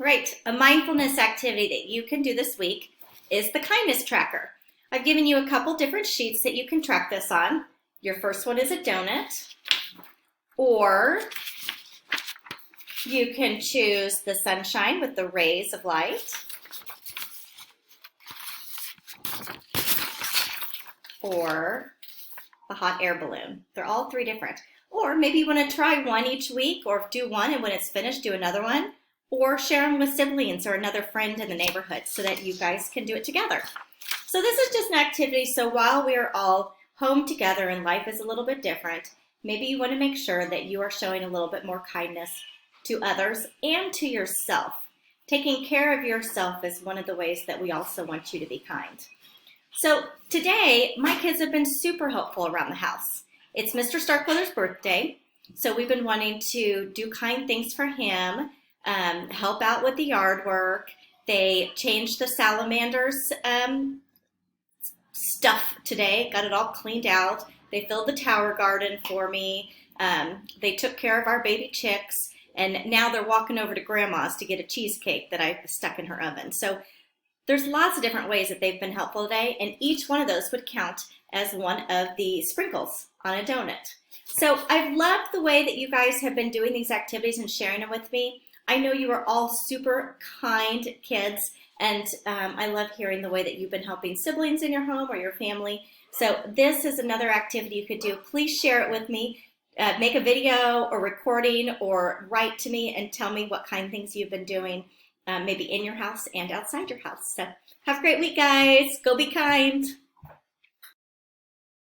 Right, a mindfulness activity that you can do this week is the kindness tracker. I've given you a couple different sheets that you can track this on. Your first one is a donut, or you can choose the sunshine with the rays of light, or the hot air balloon. They're all three different. Or maybe you want to try one each week, or do one and when it's finished, do another one, or share them with siblings or another friend in the neighborhood so that you guys can do it together. So this is just an activity, so while we are all home together and life is a little bit different, maybe you want to make sure that you are showing a little bit more kindness to others and to yourself. Taking care of yourself is one of the ways that we also want you to be kind. So today, my kids have been super helpful around the house. It's Mr. Starkweather's birthday, so we've been wanting to do kind things for him, help out with the yard work. They changed the salamander's stuff today, got it all cleaned out. They filled the tower garden for me. They took care of our baby chicks, and now they're walking over to Grandma's to get a cheesecake that I stuck in her oven. So there's lots of different ways that they've been helpful today, and each one of those would count as one of the sprinkles on a donut. So I've loved the way that you guys have been doing these activities and sharing them with me. I know you are all super kind kids, and I love hearing the way that you've been helping siblings in your home or your family. So this is another activity you could do. Please share it with me. Make a video or recording or write to me and tell me what kind of things you've been doing, maybe in your house and outside your house. So have a great week, guys. Go be kind.